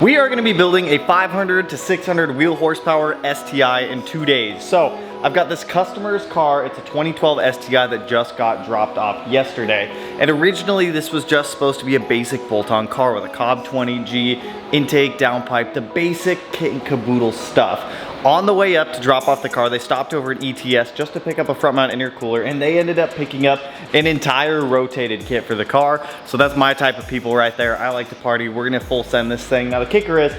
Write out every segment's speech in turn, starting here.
We are gonna be building a 500 to 600 wheel horsepower STI in 2 days. So I've got this customer's car. It's a 2012 STI that just got dropped off yesterday. And originally this was just supposed to be a basic bolt-on car with a Cobb 20G, intake, downpipe, the basic kit and caboodle stuff. On the way up to drop off the car, they stopped over at ETS just to pick up a front mount intercooler, and they ended up picking up an entire rotated kit for the car. So that's my type of people right there. I like to party. We're gonna full send this thing. Now the kicker is,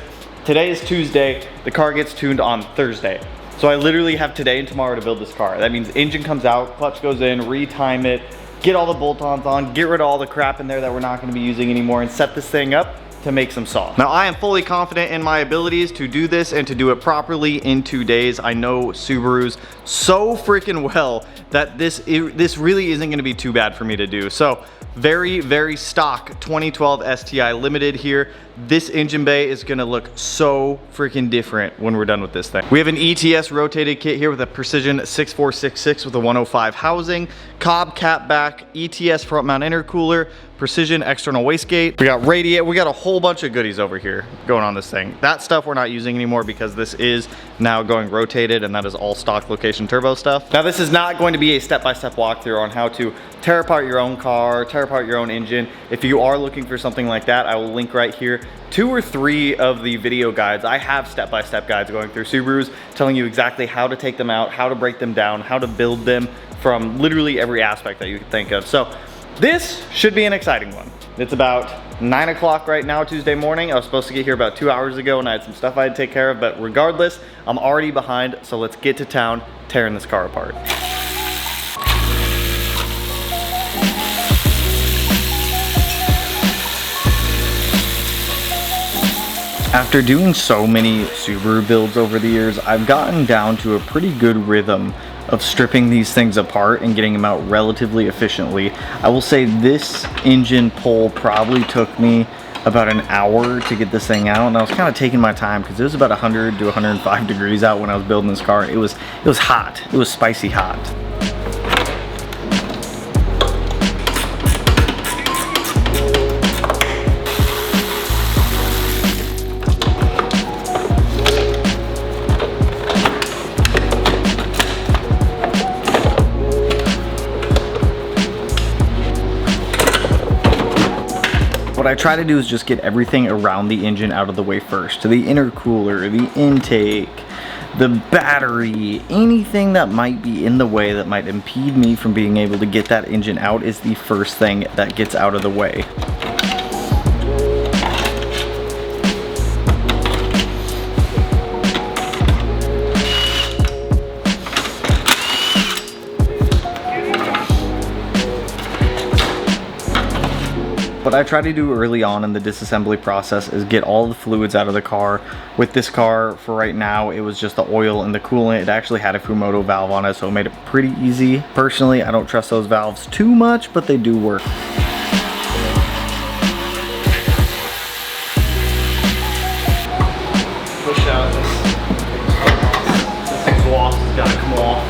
today is Tuesday, the car gets tuned on Thursday. So I literally have today and tomorrow to build this car. That means engine comes out, clutch goes in, retime it, get all the bolt-ons on, get rid of all the crap in there that we're not gonna be using anymore, and set this thing up to make some saw. Now I am fully confident in my abilities to do this and to do it properly in 2 days. I know Subarus so freaking well that this really isn't gonna be too bad for me to do. So very, very stock 2012 STI limited here. This engine bay is gonna look so freaking different when we're done with this thing. We have an ETS rotated kit here with a Precision 6466 with a 105 housing, Cobb cap back, ETS front mount intercooler, Precision external wastegate. We got radiator, we got a whole bunch of goodies over here going on this thing. That stuff we're not using anymore because this is now going rotated, and that is all stock location turbo stuff. Now this is not going to be a step-by-step walkthrough on how to tear apart your own car, tear apart your own engine. If you are looking for something like that, I will link right here 2 or 3 of the video guides. I have step-by-step guides going through Subarus, telling you exactly how to take them out, how to break them down, how to build them from literally every aspect that you can think of. So this should be an exciting one. It's about 9 o'clock right now, Tuesday morning. I was supposed to get here about 2 hours ago and I had some stuff I had to take care of, but regardless, I'm already behind, so let's get to town tearing this car apart. After doing so many Subaru builds over the years, I've gotten down to a pretty good rhythm of stripping these things apart and getting them out relatively efficiently. I will say this engine pull probably took me about an hour to get this thing out, and I was kind of taking my time because it was about 100 to 105 degrees out when I was building this car. It was hot. It was spicy hot. What I try to do is just get everything around the engine out of the way first. The intercooler, the intake, the battery, anything that might be in the way that might impede me from being able to get that engine out is the first thing that gets out of the way. What I try to do early on in the disassembly process is get all the fluids out of the car. With this car, for right now, it was just the oil and the coolant. It actually had a Fumoto valve on it, so it made it pretty easy. Personally, I don't trust those valves too much, but they do work. Push out this exhaust has got to come off.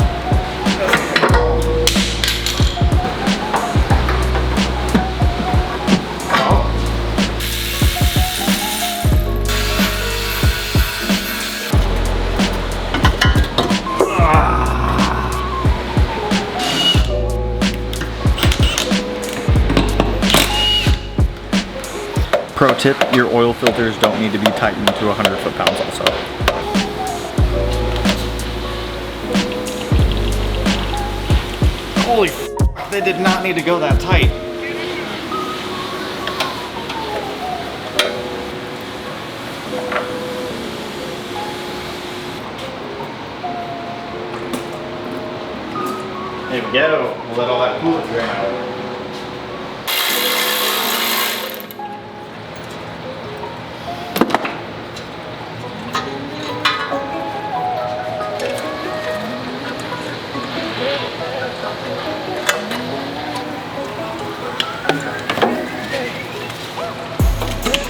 Pro tip, your oil filters don't need to be tightened to 100 foot-pounds also. Holy f***, they did not need to go that tight. There we go. We'll let all that coolant drain out.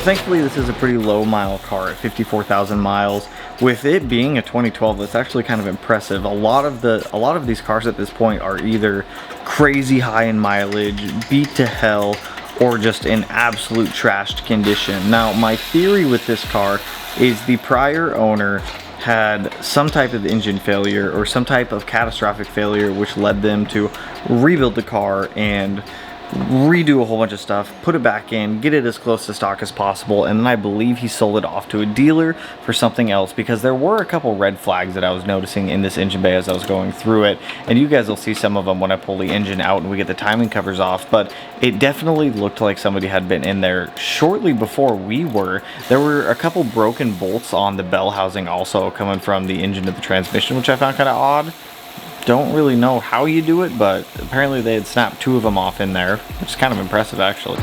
Thankfully, this is a pretty low mile car at 54,000 miles. With it being a 2012, that's actually kind of impressive. A lot of these cars at this point are either crazy high in mileage, beat to hell, or just in absolute trashed condition. Now, my theory with this car is the prior owner had some type of engine failure or some type of catastrophic failure, which led them to rebuild the car and redo a whole bunch of stuff, put it back in, get it as close to stock as possible, and then I believe he sold it off to a dealer for something else, because there were a couple red flags that I was noticing in this engine bay as I was going through it, and you guys will see some of them when I pull the engine out and we get the timing covers off. But it definitely looked like somebody had been in there shortly before we were. There were a couple broken bolts on the bell housing also coming from the engine to the transmission, which I found kind of odd. Don't really know how you do it, but apparently they had snapped 2 of them off in there, which is kind of impressive actually.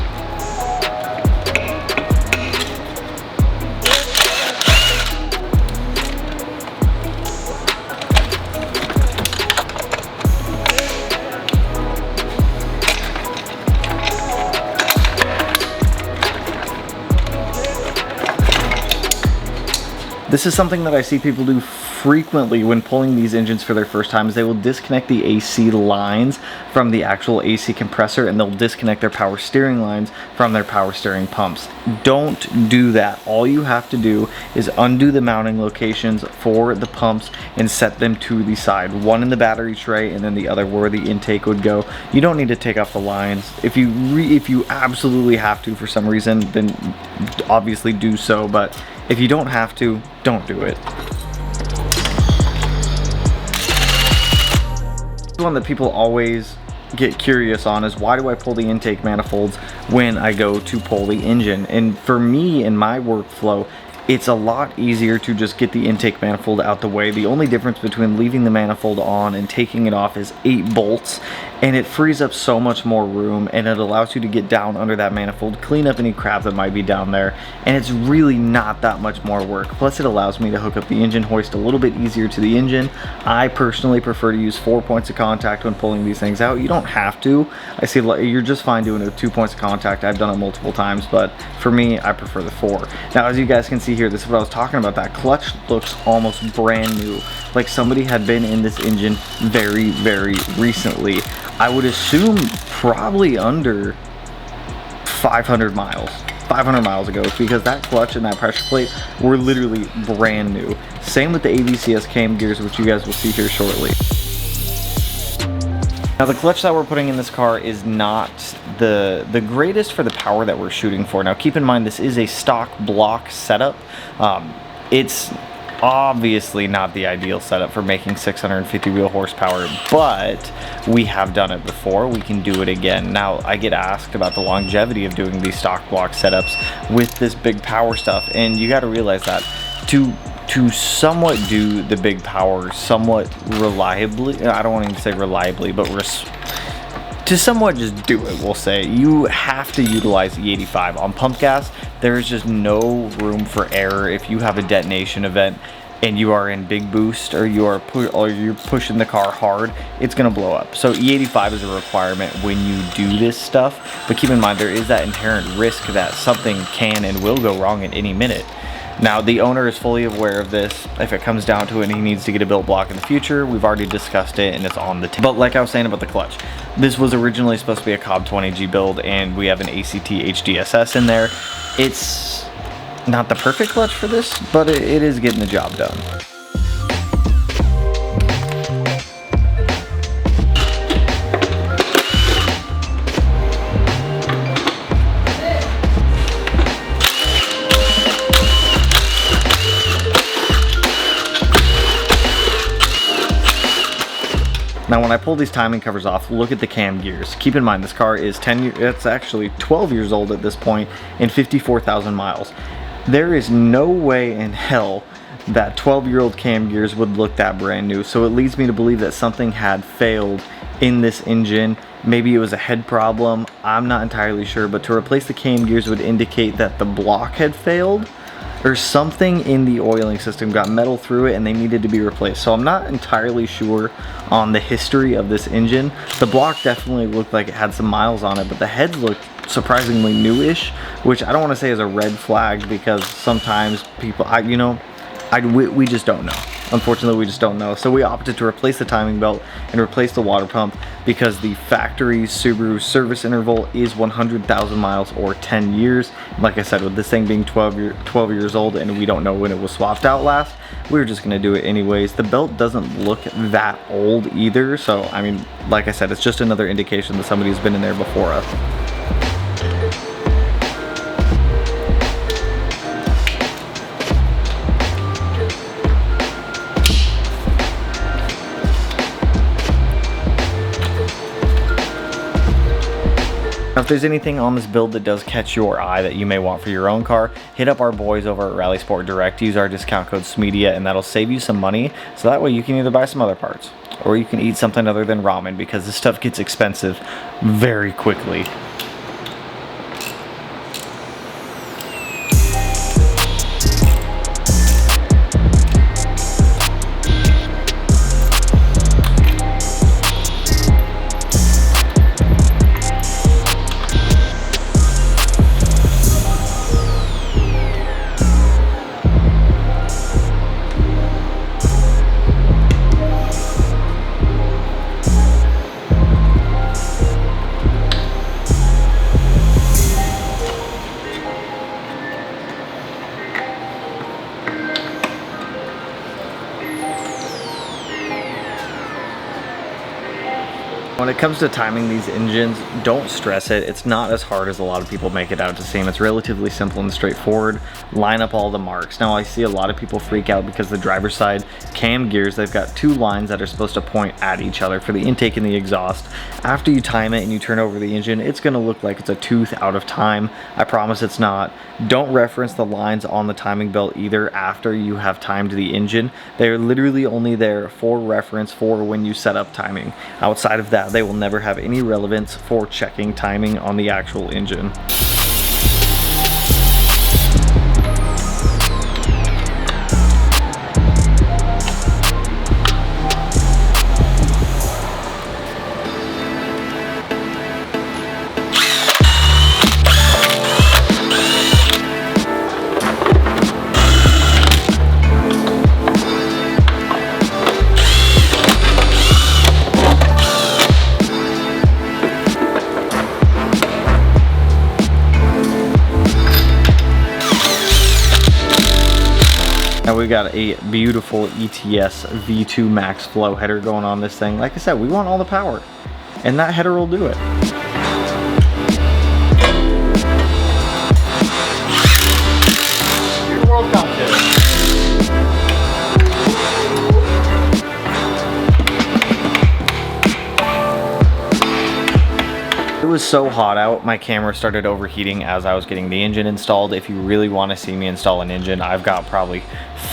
This is something that I see people do frequently when pulling these engines for their first time, is they will disconnect the AC lines from the actual AC compressor, and they'll disconnect their power steering lines from their power steering pumps. Don't do that. All you have to do is undo the mounting locations for the pumps and set them to the side. One in the battery tray and then the other where the intake would go. You don't need to take off the lines. If you absolutely have to for some reason, then obviously do so, but if you don't have to, don't do it. The one that people always get curious on is, why do I pull the intake manifolds when I go to pull the engine? And for me, in my workflow, it's a lot easier to just get the intake manifold out the way. The only difference between leaving the manifold on and taking it off is 8 bolts, and it frees up so much more room, and it allows you to get down under that manifold, clean up any crap that might be down there, and it's really not that much more work. Plus it allows me to hook up the engine hoist a little bit easier to the engine. I personally prefer to use 4 points of contact when pulling these things out. You don't have to. I see you're just fine doing it with 2 points of contact. I've done it multiple times, but for me, I prefer the 4. Now, as you guys can see here, this is what I was talking about. That clutch looks almost brand new, like somebody had been in this engine very, very recently. I would assume probably under 500 miles ago, because that clutch and that pressure plate were literally brand new. Same with the AVCS cam gears, which you guys will see here shortly. Now, the clutch that we're putting in this car is not the greatest for the power that we're shooting for. Now, keep in mind, this is a stock block setup. It's obviously not the ideal setup for making 650 wheel horsepower, but we have done it before. We can do it again. Now, I get asked about the longevity of doing these stock block setups with this big power stuff, and you got to realize that to somewhat do the big power somewhat reliably, I don't want to say reliably, but to somewhat just do it, we'll say, you have to utilize E85. On pump gas, there is just no room for error. If you have a detonation event and you are in big boost, or you're pushing the car hard, it's gonna blow up. So E85 is a requirement when you do this stuff, but keep in mind there is that inherent risk that something can and will go wrong at any minute. Now, the owner is fully aware of this. If it comes down to it and he needs to get a built block in the future, we've already discussed it and it's on the table. But like I was saying about the clutch, this was originally supposed to be a Cobb 20G build, and we have an ACT HDSS in there. It's not the perfect clutch for this, but it is getting the job done. Now, when I pull these timing covers off, look at the cam gears. Keep in mind, this car is it's actually 12 years old at this point and 54,000 miles. There is no way in hell that 12-year-old cam gears would look that brand new. So it leads me to believe that something had failed in this engine. Maybe it was a head problem. I'm not entirely sure, but to replace the cam gears would indicate that the block had failed, or something in the oiling system got metal through it and they needed to be replaced. So I'm not entirely sure on the history of this engine. The block definitely looked like it had some miles on it, but the heads looked surprisingly newish, which I don't want to say is a red flag, because sometimes people, we just don't know. Unfortunately, we just don't know. So we opted to replace the timing belt and replace the water pump because the factory Subaru service interval is 100,000 miles or 10 years. Like I said, with this thing being 12 years old and we don't know when it was swapped out last, we were just gonna do it anyways. The belt doesn't look that old either. So, I mean, like I said, it's just another indication that somebody's been in there before us. Now, if there's anything on this build that does catch your eye that you may want for your own car, hit up our boys over at Rally Sport Direct. Use our discount code Smeedia and that'll save you some money. So that way you can either buy some other parts or you can eat something other than ramen, because this stuff gets expensive very quickly. When it comes to timing these engines, don't stress it. It's not as hard as a lot of people make it out to seem. It's relatively simple and straightforward. Line up all the marks. Now, I see a lot of people freak out because the driver's side cam gears, they've got two lines that are supposed to point at each other for the intake and the exhaust. After you time it and you turn over the engine, it's gonna look like it's a tooth out of time. I promise it's not. Don't reference the lines on the timing belt either after you have timed the engine. They're literally only there for reference for when you set up timing. Outside of that, they will never have any relevance for checking timing on the actual engine. Now we've got a beautiful ETS V2 Max flow header going on this thing. Like I said, we want all the power, and that header will do it. Your world competition. It was so hot out, my camera started overheating as I was getting the engine installed. If you really want to see me install an engine, I've got probably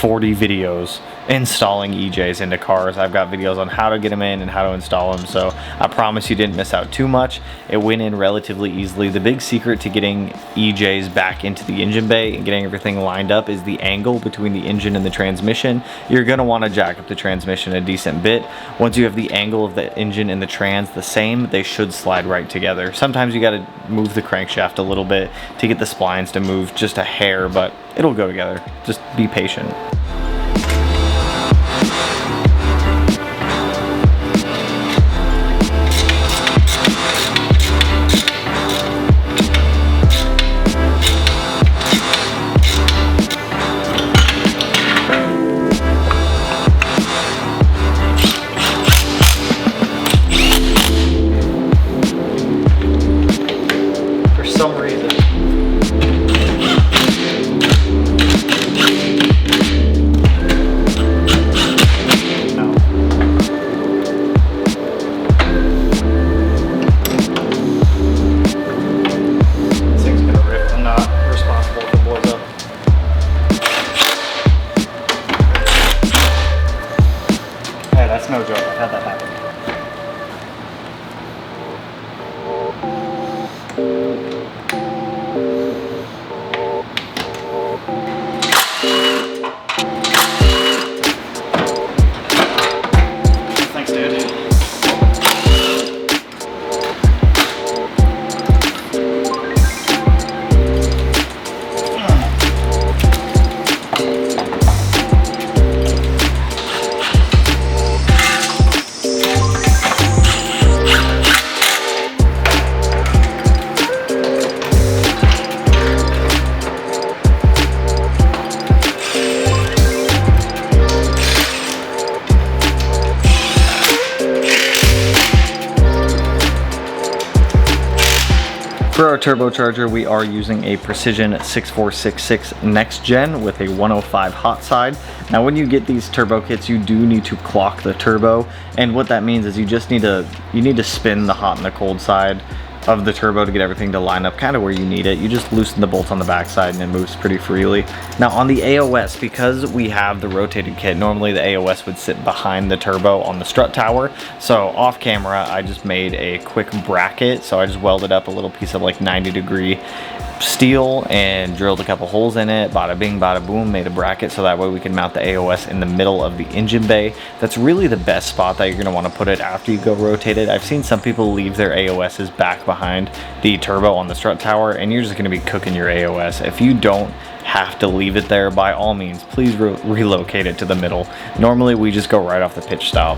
40 videos installing EJs into cars. I've got videos on how to get them in and how to install them, so I promise you didn't miss out too much. It went in relatively easily. The big secret to getting EJs back into the engine bay and getting everything lined up is the angle between the engine and the transmission. You're going to want to jack up the transmission a decent bit. Once you have the angle of the engine and the trans the same, they should slide right together. Sometimes you got to move the crankshaft a little bit to get the splines to move just a hair, but it'll go together. Just be patient. That's no joke. I've had that happen. Thanks, dude. turbocharger, we are using a Precision 6466 Next Gen with a 105 hot side. Now when you get these turbo kits, you do need to clock the turbo, and what that means is you just need to spin the hot and the cold side of the turbo to get everything to line up kind of where you need it. You just loosen the bolts on the backside and it moves pretty freely. Now on the AOS, because we have the rotated kit, normally the AOS would sit behind the turbo on the strut tower. So off camera, I just made a quick bracket. So I just welded up a little piece of like 90-degree steel and drilled a couple holes in it, bada bing bada boom, made a bracket so that way we can mount the AOS in the middle of the engine bay. That's really the best spot that you're going to want to put it after you go rotated. I've seen some people leave their AOSs back behind the turbo on the strut tower, and you're just going to be cooking your AOS. If you don't have to leave it there, by all means please relocate it to the middle. Normally we just go right off the pitch stop.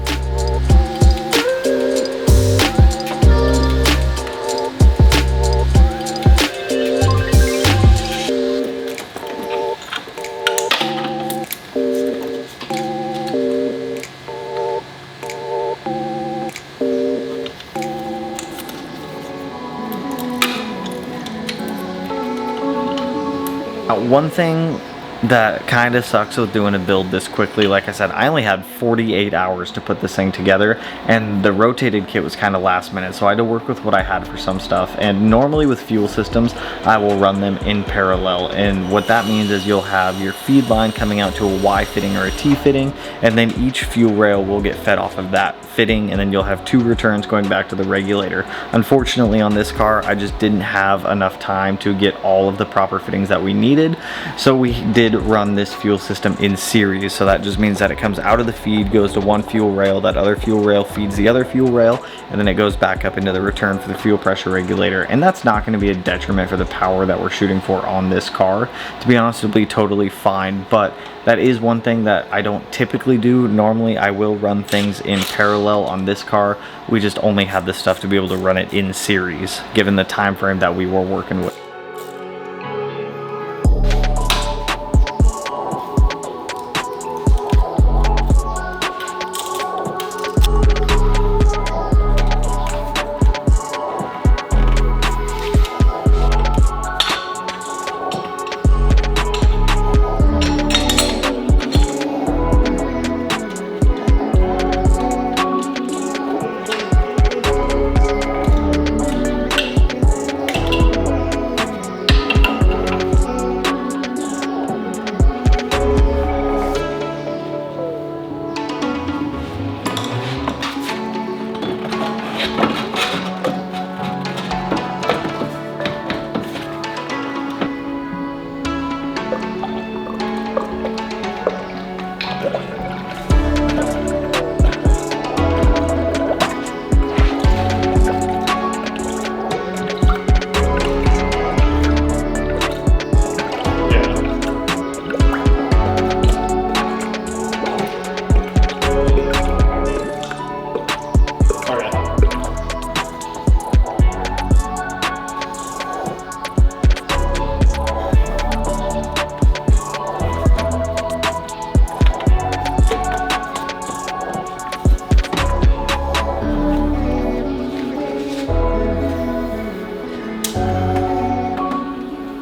One thing that kind of sucks with doing a build this quickly, like I said, I only had 48 hours to put this thing together, and the rotated kit was kind of last minute, so I had to work with what I had for some stuff. And normally with fuel systems, I will run them in parallel, and what that means is you'll have your feed line coming out to a Y fitting or a T fitting, and then each fuel rail will get fed off of that fitting, and then you'll have 2 returns going back to the regulator. Unfortunately on this car, I just didn't have enough time to get all of the proper fittings that we needed, so we did run this fuel system in series. So that just means that it comes out of the feed, goes to one fuel rail, that other fuel rail feeds the other fuel rail, and then it goes back up into the return for the fuel pressure regulator. And that's not going to be a detriment for the power that we're shooting for on this car. To be honest, it'll be totally fine, but that is one thing that I don't typically do. Normally I will run things in parallel on this car. We just only have the stuff to be able to run it in series given the time frame that we were working with.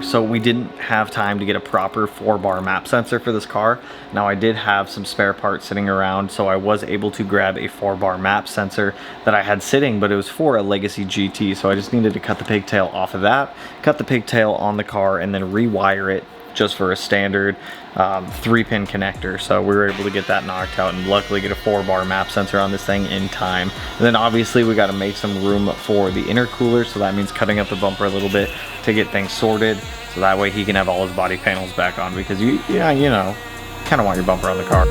So we didn't have time to get a proper 4-bar map sensor for this car. Now I did have some spare parts sitting around, so I was able to grab a 4-bar map sensor that I had sitting, but it was for a Legacy GT, so I just needed to cut the pigtail off of that, cut the pigtail on the car, and then rewire it just for a standard 3-pin connector. So we were able to get that knocked out and luckily get a 4-bar map sensor on this thing in time. And then obviously we got to make some room for the intercooler, so that means cutting up the bumper a little bit to get things sorted, so that way he can have all his body panels back on, because you know, kind of want your bumper on the car.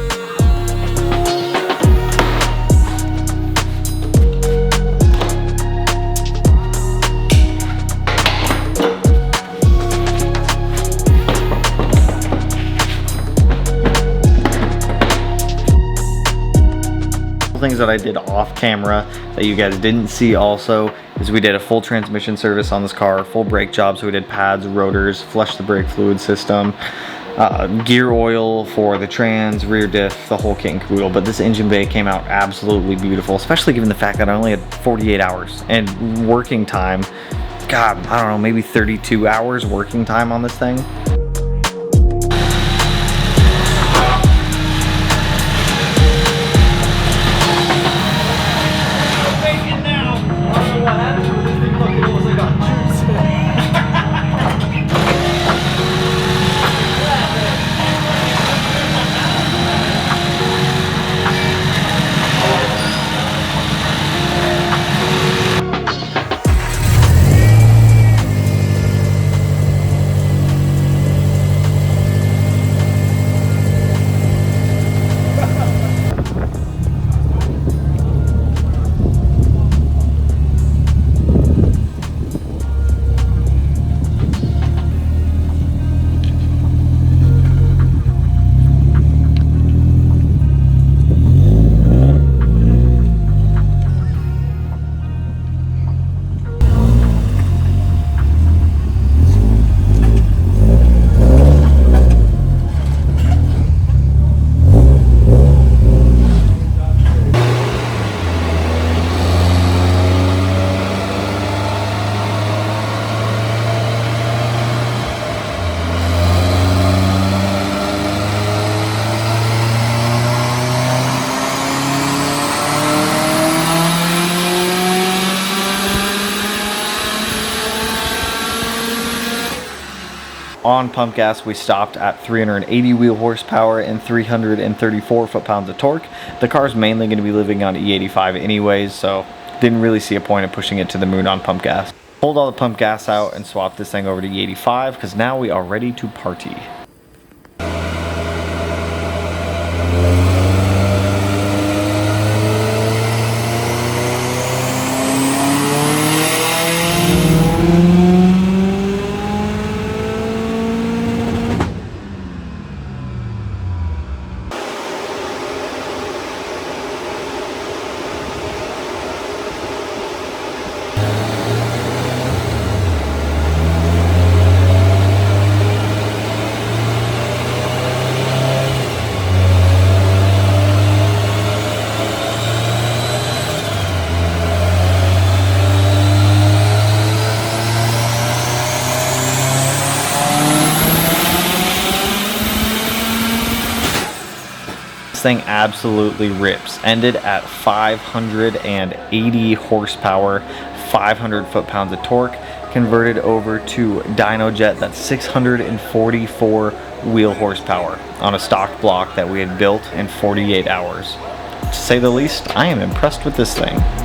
Things that I did off camera that you guys didn't see also is we did a full transmission service on this car, full brake job. So we did pads, rotors, flushed the brake fluid system, gear oil for the trans, rear diff, the whole kit and caboodle. But this engine bay came out absolutely beautiful, especially given the fact that I only had 48 hours and working time God, I don't know, maybe 32 hours working time on this thing. On pump gas, we stopped at 380 wheel horsepower and 334 foot-pounds of torque. The car's mainly going to be living on E85 anyways, so didn't really see a point of pushing it to the moon on pump gas. Pulled all the pump gas out and swapped this thing over to E85 because now we are ready to party. Thing absolutely rips. Ended at 580 horsepower, 500 foot-pounds of torque, converted over to Dyno jet. That's 644 wheel horsepower on a stock block that we had built in 48 hours. To say the least, I am impressed with this thing.